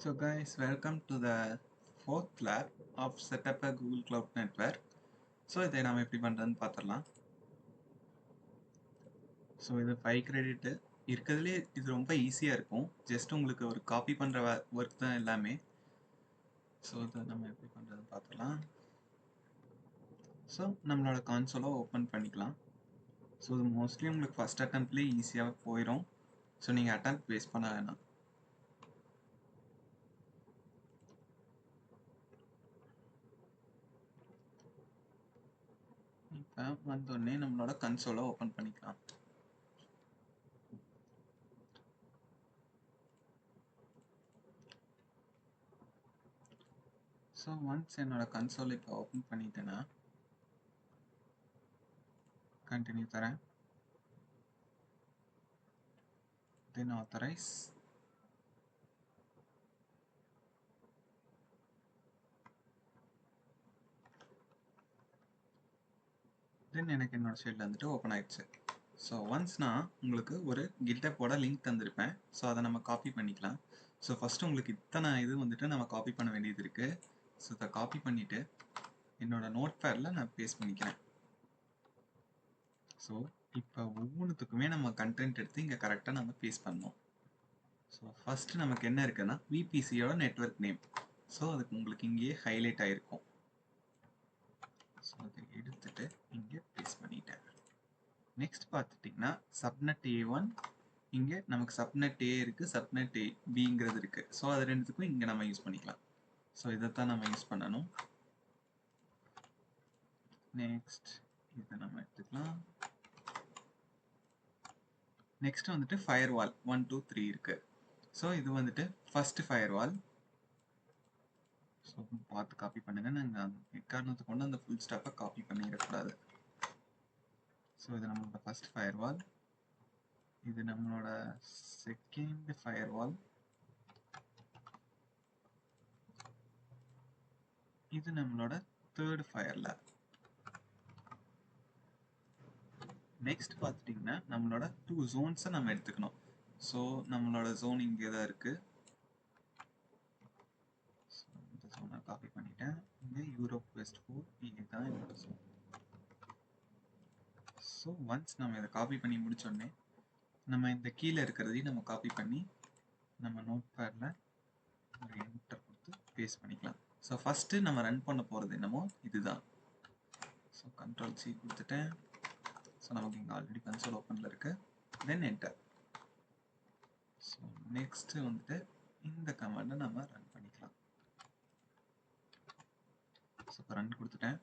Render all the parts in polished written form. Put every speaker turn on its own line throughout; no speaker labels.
So guys, welcome to the fourth lab of set up a Google Cloud Network. So இதை நாம் எப்படி பண்ணுறதுன்னு பார்த்துடலாம். ஸோ இது 5 கிரெடிட்டு இருக்கிறதுலே இது ரொம்ப ஈஸியாக இருக்கும். ஜஸ்ட் உங்களுக்கு ஒரு காப்பி பண்ணுற ஒர்க் தான் எல்லாமே. ஸோ இதை நம்ம எப்படி பண்ணுறதுன்னு பார்த்துடலாம். ஸோ நம்மளோட கான்சோலை ஓப்பன் பண்ணிக்கலாம். ஸோ இது மோஸ்ட்லி உங்களுக்கு ஃபஸ்ட் அட்டம்ப்ட்லேயே ஈஸியாக போயிடும். ஸோ நீங்கள் அட்டம்ப்ட் வேஸ்ட் பண்ண வேணாம். இப்போ வந்தோடனே நம்மளோட கன்சோலை ஓப்பன் பண்ணிக்கலாம். ஸோ ஒன்ஸ் என்னோட கன்சோல் இப்போ ஓப்பன் பண்ணிட்டேன்னா கண்டினியூ தரேன். Then authorize. Then எனக்கு என்னோட சைடில் வந்துட்டு ஓப்பன் ஆயிடுச்சு. ஸோ ஒன்ஸ் நான் உங்களுக்கு ஒரு கிட்டப்போட லிங்க் தந்திருப்பேன். ஸோ அதை நம்ம காப்பி பண்ணிக்கலாம். ஸோ ஃபஸ்ட்டு உங்களுக்கு இத்தனை இது வந்துட்டு நம்ம காப்பி பண்ண வேண்டியது இருக்குது. ஸோ இதை காப்பி பண்ணிவிட்டு என்னோட நோட் பேடில் நான் பேஸ்ட் பண்ணிக்கிறேன். ஸோ இப்போ ஒவ்வொன்றுத்துக்குமே நம்ம கண்டென்ட் எடுத்து இங்கே கரெக்டாக நம்ம பேஸ்ட் பண்ணோம். ஸோ ஃபஸ்ட்டு நமக்கு என்ன இருக்குன்னா விபிசியோட நெட்வொர்க் நேம். ஸோ அதுக்கு உங்களுக்கு இங்கேயே ஹைலைட் ஆகிருக்கும். ஸோ அதை எடுத்துட்டு இங்கே பேஸ்ட் பண்ணிட்டேன். நெக்ஸ்ட் பார்த்துட்டிங்கன்னா சப்நெட் A1 இங்கே நமக்கு சப்நெட் A இருக்குது, சப்நெட் Bங்கிறது இருக்குது. ஸோ அது ரெண்டுத்துக்கும் இங்கே நம்ம யூஸ் பண்ணிக்கலாம். ஸோ இதைத்தான் நம்ம யூஸ் பண்ணணும். நெக்ஸ்ட் இதை நம்ம எடுத்துக்கலாம். நெக்ஸ்ட் வந்துட்டு ஃபயர்வால் 1 2 3 இருக்குது. ஸோ இது வந்துட்டு ஃபஸ்ட்டு ஃபயர்வால். ஸோ பார்த்து காப்பி பண்ணுங்கள். நாங்கள் எக்காரணத்தை கொண்டு அந்த ஃபுல் ஸ்டாப்பை காப்பி பண்ணிடக்கூடாது. ஸோ இது நம்மளோட ஃபஸ்ட் ஃபயர்வால். இது நம்மளோட செகண்ட் ஃபயர்வால். இது நம்மளோட தேர்ட் ஃபயர்வால். நெக்ஸ்ட் பார்த்துட்டிங்கன்னா நம்மளோட 2 ஜோன்ஸை நம்ம எடுத்துக்கணும். ஸோ நம்மளோட ஜோன் இங்கே தான் இருக்குது. ஸோ இந்த ஜோனை காப்பி பண்ணிட்டேன். இங்கே யூரோப் வெஸ்ட் 4 இங்கே தான் என்னோட ஜோன். ஸோ ஒன்ஸ் நம்ம இதை காப்பி பண்ணி முடிச்சோடனே நம்ம இந்த கீழே இருக்கிறதையும் நம்ம காப்பி பண்ணி நம்ம நோட் பேடில் ஒரு என்டர் கொடுத்து பேஸ்ட் பண்ணிக்கலாம். ஸோ ஃபஸ்ட்டு நம்ம ரன் பண்ண போகிறது என்னமோ இதுதான். ஸோ Ctrl+C கொடுத்துட்டேன். ஸோ நமக்கு இங்கே ஆல்ரெடி கன்சோல் ஓப்பனில் இருக்குது. தென் என்டர். ஸோ நெக்ஸ்ட்டு வந்துட்டு இந்த கமாண்டை நம்ம ரன் பண்ணிக்கலாம். ஸோ இப்போ ரன் கொடுத்துட்டேன்.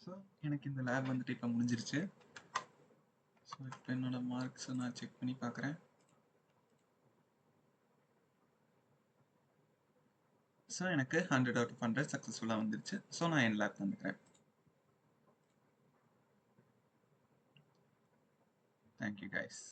ஸோ எனக்கு இந்த லேப் வந்துட்டு இப்போ முடிஞ்சிருச்சு. ஸோ இப்போ என்னோட மார்க்ஸை நான் செக் பண்ணி பார்க்குறேன். ஸோ எனக்கு 100 out of 100 சக்ஸஸ்ஃபுல்லாக வந்துருச்சு. ஸோ நான் என் லேப் தந்துக்கிறேன். Thank you guys.